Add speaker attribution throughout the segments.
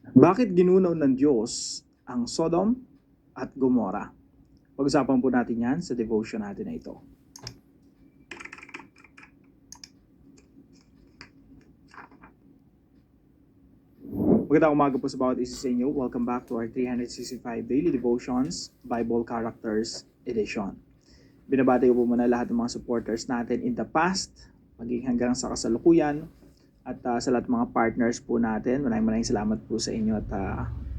Speaker 1: Bakit ginunaw ng Diyos ang Sodom at Gomorrah? Pag-usapan po natin yan sa devotion natin na ito. Magandang umaga po sa bawat isa sa inyo. Welcome back to our 365 Daily Devotions Bible Characters Edition. Binabati ko po muna lahat ng mga supporters natin in the past, maging hanggang sa kasalukuyan, at sa lahat ng mga partners po natin. Maraming salamat po sa inyo at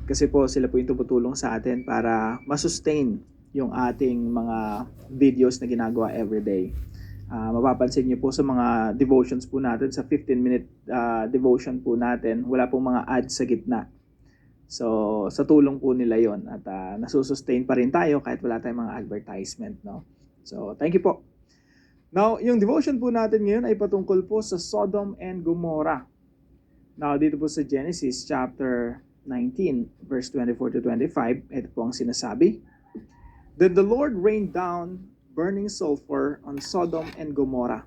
Speaker 1: kasi po sila po yung tumutulong sa atin para masustain yung ating mga videos na ginagawa everyday. Mapapansin niyo po sa mga devotions po natin, sa 15-minute devotion po natin, wala pong mga ads sa gitna. So, sa tulong po nila yon at nasusustain pa rin tayo kahit wala tayong mga advertisement, no? So, thank you po. Now, yung devotion po natin ngayon ay patungkol po sa Sodom and Gomorrah. Now, dito po sa Genesis chapter 19, verse 24 to 25, ito po ang sinasabi. Then the Lord rained down burning sulfur on Sodom and Gomorrah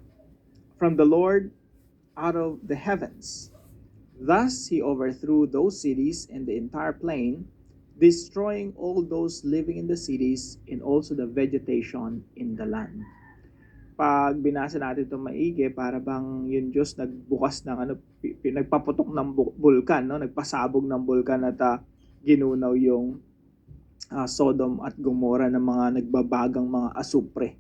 Speaker 1: from the Lord out of the heavens. Thus he overthrew those cities and the entire plain, destroying all those living in the cities and also the vegetation in the land. Pag binasa natin itong maigi, para bang yung Diyos nagbukas ng nagpaputok ng bulkan, no? Nagpasabog ng bulkan at ginunaw yung Sodom at Gomorrah ng mga nagbabagang mga asupre.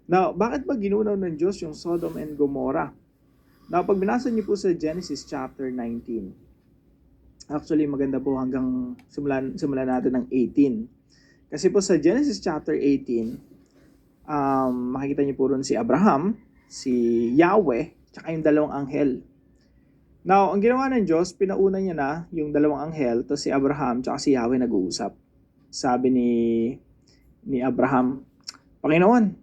Speaker 1: Now, bakit ba ginunaw ng Diyos yung Sodom and Gomorrah? Now, pag binasa niyo po sa Genesis chapter 19, actually maganda po hanggang simulan natin ng 18. Kasi po sa Genesis chapter 18, makikita niyo po ron si Abraham, si Yahweh, tsaka yung dalawang anghel. Now, ang ginawa ng Diyos, pinauna niya na yung dalawang anghel, to si Abraham tsaka si Yahweh nag-uusap. Sabi ni Abraham, Panginoon,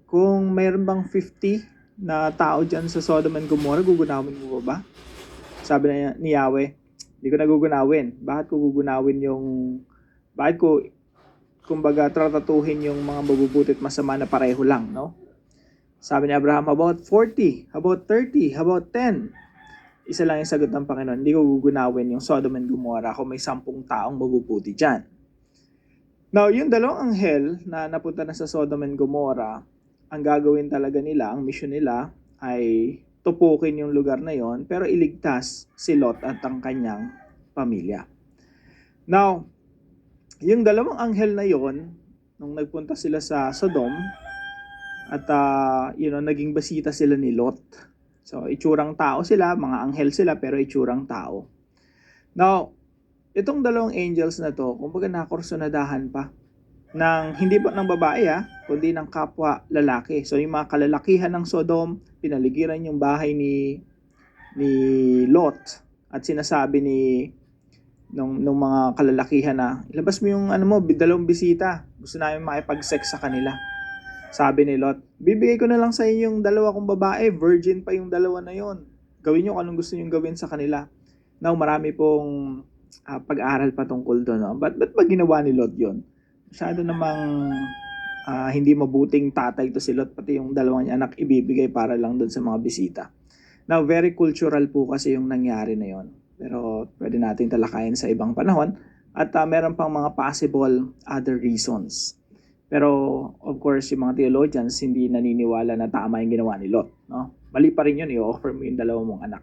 Speaker 1: kung mayroon bang 50 na tao dyan sa Sodom and Gomorrah, gugunawin mo ba? Sabi ni Yahweh, hindi ko na gugunawin. Bakit ko kumbaga tratatuhin yung mga mabubuti at masama na pareho lang, no? Sabi ni Abraham, about 40, about 30, about 10. Isa lang yung sagot ng Panginoon, hindi ko gugunawin yung Sodom and Gomorrah kung may 10 taong mabubuti dyan. Now, yung dalawang anghel na napunta na sa Sodom and Gomorrah, ang gagawin talaga nila, ang mission nila ay tupukin yung lugar na yon, pero iligtas si Lot at ang kanyang pamilya. Now, yung dalawang anghel na yon, nung nagpunta sila sa Sodom, at naging basita sila ni Lot. So, itsurang tao sila, mga anghel sila, pero itsurang tao. Now, itong dalawang angels na to, kumbaga nakursunadahan pa ng hindi pa ng babae kundi ng kapwa lalaki. So, yung mga kalalakihan ng Sodom, pinaligiran yung bahay ni Lot at sinasabi nung mga kalalakihan na, ilabas mo yung dalawang bisita. Gusto namin makipag-sex sa kanila. Sabi ni Lot, bibigay ko na lang sa inyo yung dalawa kong babae, virgin pa yung dalawa na yon. Gawin nyo kung anong gusto nyo gawin sa kanila. Now, marami pong pag-aaral patungkol doon. No? Ba't ba ginawa ni Lot yon? Masyado namang hindi mabuting tatay to si Lot, pati yung dalawang niya anak ibibigay para lang doon sa mga bisita. Now, very cultural po kasi yung nangyari na yon. Pero pwede natin talakayin sa ibang panahon at meron pang mga possible other reasons. Pero of course, yung mga theologians hindi naniniwala na tama yung ginawa ni Lot. No? Mali pa rin yun, i-offer mo yung dalawang mong anak.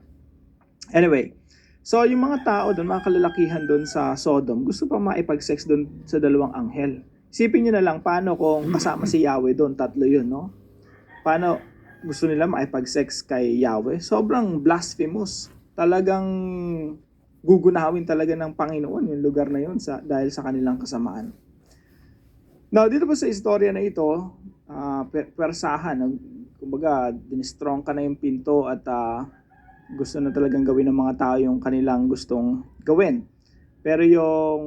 Speaker 1: Anyway, so yung mga tao doon, mga kalalakihan doon sa Sodom, gusto pa maipag-sex doon sa dalawang anghel. Isipin nyo na lang, paano kung kasama si Yahweh doon, tatlo yun, no? Paano gusto nila maipag-sex kay Yahweh? Sobrang blasphemous. Talagang gugunawin talaga ng Panginoon yung lugar na yun dahil sa kanilang kasamaan. Now, dito po sa istorya na ito, persahan, kumbaga, dinistrong ka na yung pinto at gusto na talagang gawin ng mga tao yung kanilang gustong gawin. Pero yung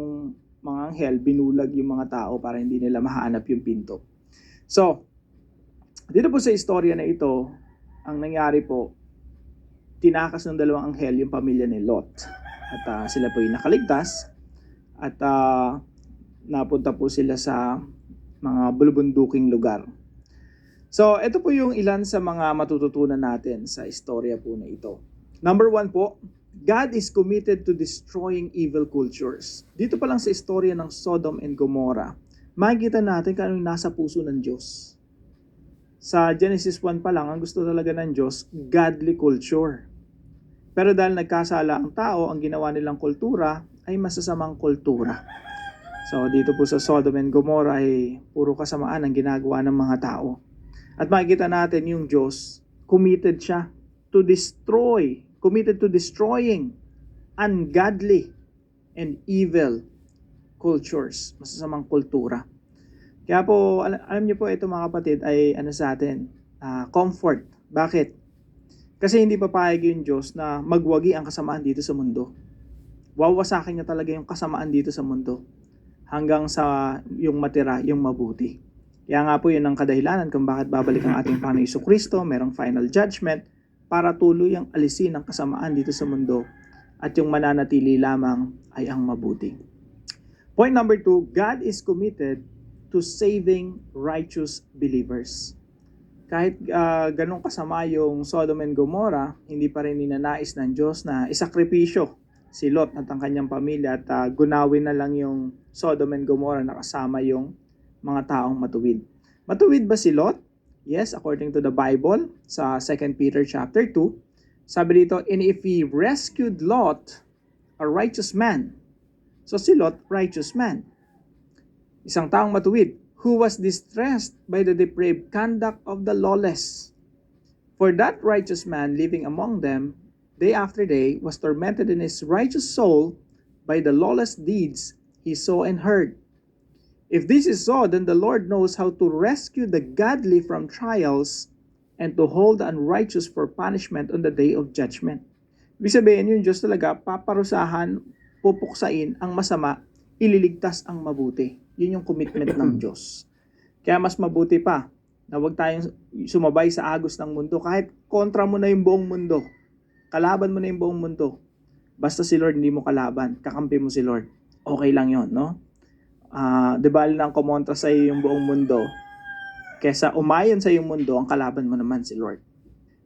Speaker 1: mga anghel, binulag yung mga tao para hindi nila mahanap yung pinto. So, dito po sa istorya na ito, ang nangyari po, tinakas ng dalawang anghel yung pamilya ni Lot. At sila po yung nakaligtas. At napunta po sila sa mga bulubunduking lugar. So, ito po yung ilan sa mga matututunan natin sa istorya po na ito. Number 1 po, God is committed to destroying evil cultures. Dito pa lang sa istorya ng Sodom and Gomorrah, makikita natin kung ano yung nasa puso ng Diyos. Sa Genesis 1 pa lang, ang gusto talaga ng Diyos, godly culture. Pero dahil nagkasala ang tao, ang ginawa nilang kultura ay masasamang kultura. So dito po sa Sodom and Gomorrah ay puro kasamaan ang ginagawa ng mga tao. At makikita natin yung Diyos, committed siya to destroy, committed to destroying ungodly and evil cultures, masasamang kultura. Kaya po, alam niyo po ito mga kapatid ay ano sa atin, comfort. Bakit? Kasi hindi papayag yung Diyos na magwagi ang kasamaan dito sa mundo. Wawasakin niya talaga yung kasamaan dito sa mundo hanggang sa yung matira, yung mabuti. Kaya nga po yun ang kadahilanan kung bakit babalik ang ating Panginoon Jesucristo, merong final judgment para tuluyang alisin ang kasamaan dito sa mundo at yung mananatili lamang ay ang mabuti. Point number 2, God is committed to saving righteous believers. Kahit ganun kasama yung Sodom and Gomorrah, hindi pa rin ninanais ng Diyos na isakripisyo si Lot at ang kanyang pamilya at gunawin na lang yung Sodom and Gomorrah na kasama yung mga taong matuwid. Matuwid ba si Lot? Yes, according to the Bible, sa 2 Peter chapter 2, sabi dito, and if he rescued Lot, a righteous man. So si Lot, righteous man. Isang taong matuwid, who was distressed by the depraved conduct of the lawless. For that righteous man living among them, day after day, was tormented in his righteous soul by the lawless deeds he saw and heard. If this is so, then the Lord knows how to rescue the godly from trials and to hold the unrighteous for punishment on the day of judgment. Ibig sabihin, yung Diyos talaga, paparusahan, pupuksain ang masama, ililigtas ang mabuti. Yun yung commitment ng Diyos. Kaya mas mabuti pa na huwag tayong sumabay sa agos ng mundo. Kahit kontra mo na yung buong mundo, kalaban mo na yung buong mundo, basta si Lord hindi mo kalaban, kakampi mo si Lord. Okay lang yon, no? Di ba lang kumontra sa iyo yung buong mundo, kesa umayon sa iyong mundo, ang kalaban mo naman si Lord.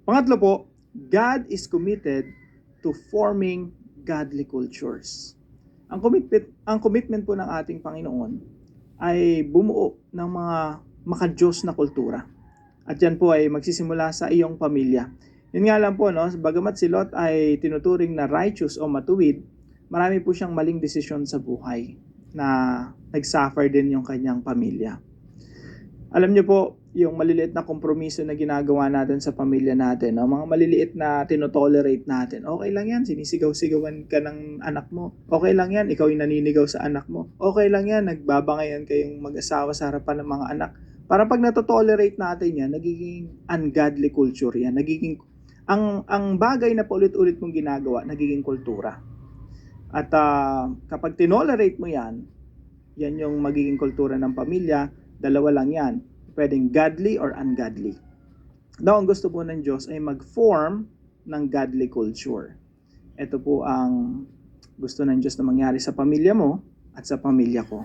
Speaker 1: Pangatlo po, God is committed to forming godly cultures. Ang commitment po ng ating Panginoon ay bumuo ng mga makadiyos na kultura. At yan po ay magsisimula sa iyong pamilya. Yun nga lang po, no, bagamat si Lot ay tinuturing na righteous o matuwid, marami po siyang maling desisyon sa buhay na nag-suffer din yung kanyang pamilya. Alam niyo po, yung maliliit na kompromiso na ginagawa natin sa pamilya natin, no? Mga maliliit na tinotolerate natin, okay lang yan, sinisigaw-sigawan ka ng anak mo. Okay lang yan, ikaw yung naninigaw sa anak mo. Okay lang yan, nagbabangayan kayong mag-asawa sa harapan ng mga anak. Para pag natotolerate natin yan, nagiging ungodly culture yan. Nagiging, ang bagay na paulit-ulit mong ginagawa, nagiging kultura. At kapag tinolerate mo yan, yan yung magiging kultura ng pamilya. Dalawa lang yan. Pwedeng godly or ungodly. Now, ang gusto po ng Diyos ay mag-form ng godly culture. Ito po ang gusto ng Diyos na mangyari sa pamilya mo at sa pamilya ko.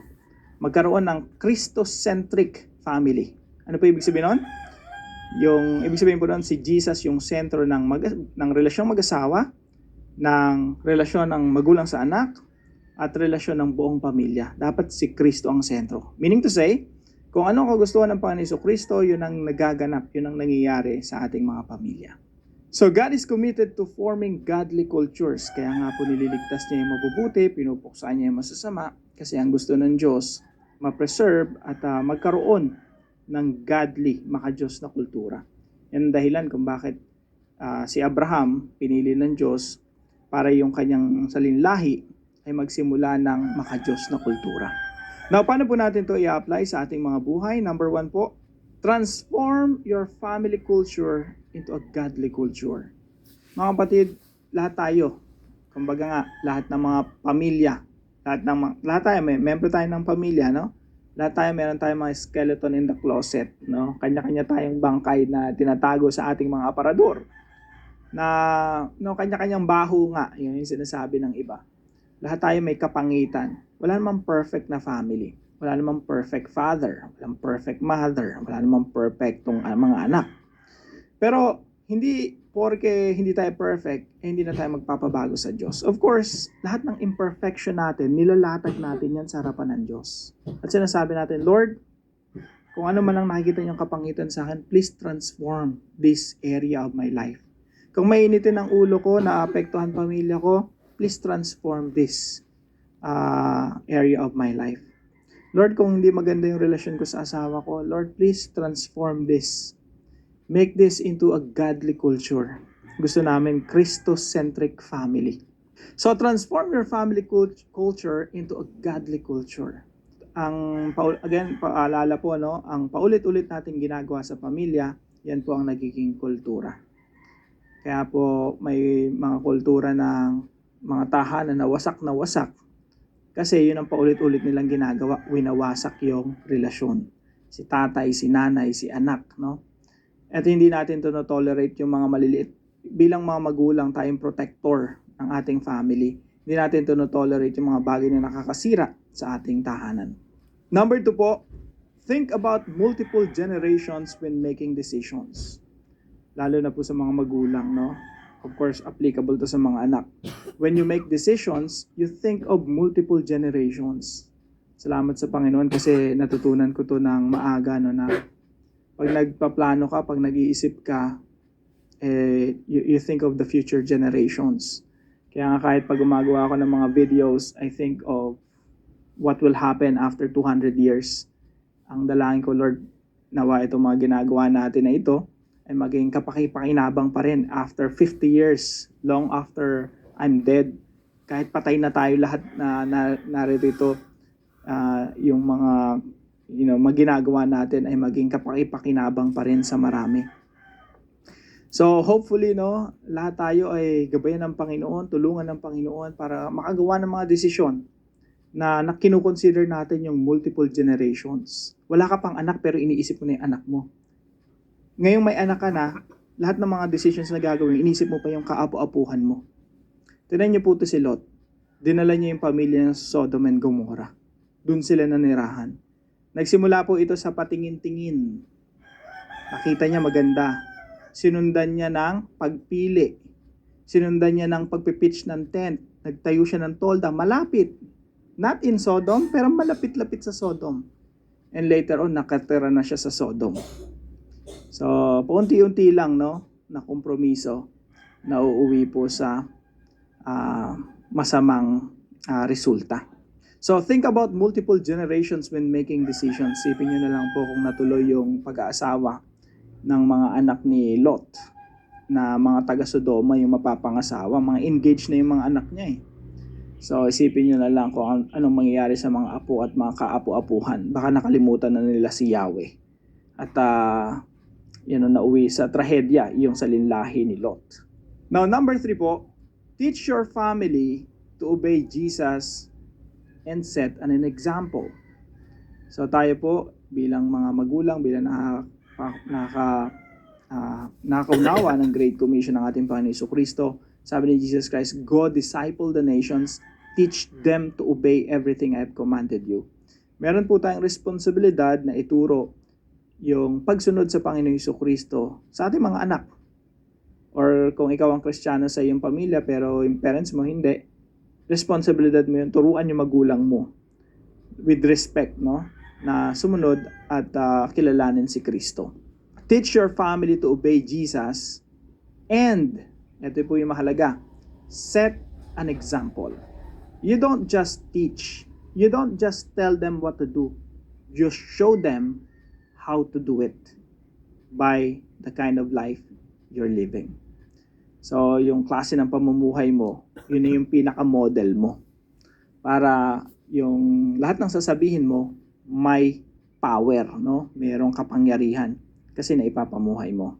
Speaker 1: Magkaroon ng Christocentric family. Ano po ibig sabihin nun? Yung ibig sabihin po nun, si Jesus yung sentro ng relasyong mag-asawa, ng relasyon ng magulang sa anak, at relasyon ng buong pamilya. Dapat si Kristo ang sentro. Meaning to say, kung ano ang kagustuhan ng Panginoon Jesucristo, yun ang nagaganap, yun ang nangyayari sa ating mga pamilya. So God is committed to forming godly cultures. Kaya nga po nililigtas niya yung mabubuti, pinupuksan niya yung masasama, kasi ang gusto ng Diyos, ma-preserve at magkaroon ng godly, makadiyos na kultura. Yan ang dahilan kung bakit si Abraham pinili ng Diyos para yung kanyang salinlahi ay magsimula ng makadiyos na kultura. Now, paano po natin ito i-apply sa ating mga buhay? Number 1 po, transform your family culture into a godly culture. Mga kapatid, lahat tayo, kumbaga nga, lahat ng mga pamilya, lahat tayo, may member tayo ng pamilya, no? Lahat tayo, meron tayong mga skeleton in the closet, no? Kanya-kanya tayong bangkay na tinatago sa ating mga aparador. Na kanya-kanyang baho nga, yun yung sinasabi ng iba. Lahat tayo may kapangitan. Wala namang perfect na family. Wala namang perfect father. Wala namang perfect mother. Wala namang perfectong mga anak. Pero hindi Porque hindi tayo perfect, hindi na tayo magpapabago sa Diyos. Of course, lahat ng imperfection natin, nilalatag natin yan sa harapan ng Diyos. At sinasabi natin, Lord, kung ano man ang nakikita niyong kapangitan sa akin, please transform this area of my life. Kung mainitin ang ulo ko, naapektuhan pamilya ko, please transform this area of my life. Lord, kung hindi maganda yung relasyon ko sa asawa ko, Lord, please transform this. Make this into a godly culture. Gusto namin Christo-centric family. So transform your family culture into a godly culture. Paalala po, no, ang paulit-ulit nating ginagawa sa pamilya, yan po ang nagiging kultura. Kaya po may mga kultura ng mga tahanan na wasak kasi yun ang paulit-ulit nilang ginagawa, winawasak yung relasyon. Si tatay, si nanay, si anak, no? At hindi natin to tolerate yung mga maliliit. Bilang mga magulang, tayong protector ng ating family. Hindi natin to tolerate yung mga bagay na nakakasira sa ating tahanan. Number 2 po, think about multiple generations when making decisions. Lalo na po sa mga magulang, no? Of course, applicable to sa mga anak. When you make decisions, you think of multiple generations. Salamat sa Panginoon kasi natutunan ko to ng maaga, no, na pag nagpaplano ka, pag nag-iisip ka, you think of the future generations. Kaya nga kahit pag gumagawa ako ng mga videos, I think of what will happen after 200 years. Ang dalangin ko, Lord, nawa itong mga ginagawa natin na ito ay maging kapakipakinabang pa rin after 50 years, long after I'm dead. Kahit patay na tayo lahat na naririto, yung mga ginagawa natin ay maging kapakipakinabang pa rin sa marami. So hopefully, no, lahat tayo ay gabayan ng Panginoon, tulungan ng Panginoon para makagawa ng mga desisyon na kinukonsider natin yung multiple generations. Wala ka pang anak pero iniisip mo na yung anak mo. Ngayong may anak ka na, lahat ng mga decisions na gagawin, iniisip mo pa yung kaapu-apuhan mo. Tignan niyo po ito si Lot. Dinala niya yung pamilya ng Sodom and Gomorrah. Doon sila nanirahan. Nagsimula po ito sa patingin-tingin. Nakita niya maganda. Sinundan niya ng pagpili. Sinundan niya ng pagpipitch ng tent. Nagtayo siya ng tolda. Malapit. Not in Sodom, pero malapit-lapit sa Sodom. And later on, nakatira na siya sa Sodom. So, paunti-unti lang, no, na kompromiso na uuwi po sa masamang resulta. So, think about multiple generations when making decisions. Sipin nyo na lang po kung natuloy yung pag-aasawa ng mga anak ni Lot na mga taga-Sodoma yung mapapangasawa. Mga engaged na yung mga anak niya eh. So, isipin nyo na lang kung anong mangyayari sa mga apo at mga kaapu-apuhan. Baka nakalimutan na nila si Yahweh. At, nauwi sa trahedya yung salinlahi ni Lot. Now, number 3 po, teach your family to obey Jesus and set an example. So tayo po bilang mga magulang, bilang nakakaunawa ng Great Commission ng ating Panginoon Jesucristo, sabi ni Jesus Christ, go disciple the nations, teach them to obey everything I have commanded you. Meron po tayong responsibilidad na ituro yung pagsunod sa Panginoon Jesucristo sa ating mga anak. Or kung ikaw ang Kristiyano sa iyong pamilya pero yung parents mo hindi, responsibilidad mo yun, turuan yung magulang mo with respect, no, na sumunod at kilalanin si Kristo. Teach your family to obey Jesus and, ito po yung mahalaga, set an example. You don't just teach. You don't just tell them what to do. You show them how to do it by the kind of life you're living. So, yung klase ng pamumuhay mo, yun yung pinaka-model mo. Para yung lahat ng sasabihin mo, may power, no? Mayroong kapangyarihan kasi naipapamuhay mo.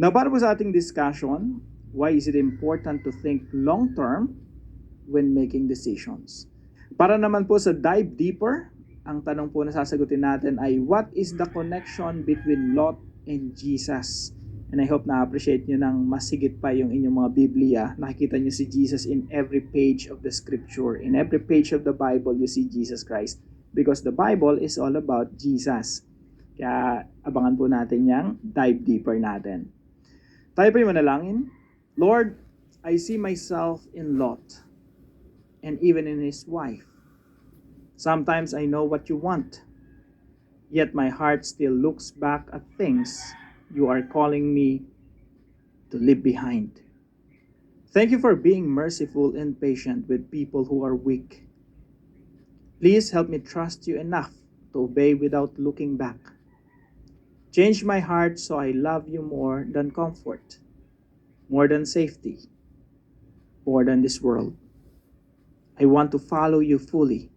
Speaker 1: Now, para po sa ating discussion, why is it important to think long-term when making decisions? Para naman po sa dive deeper, ang tanong po na sasagutin natin ay, what is the connection between Lot and Jesus? And I hope na-appreciate nyo ng mas higit pa yung inyong mga Biblia. Nakikita nyo si Jesus in every page of the Scripture. In every page of the Bible, you see Jesus Christ. Because the Bible is all about Jesus. Kaya abangan po natin yung dive deeper natin. Tayo po'y manalangin. Lord, I see myself in Lot and even in his wife. Sometimes I know what you want, yet my heart still looks back at things you are calling me to leave behind. Thank you for being merciful and patient with people who are weak. Please help me trust you enough to obey without looking back. Change my heart so I love you more than comfort, more than safety, more than this world. I want to follow you fully,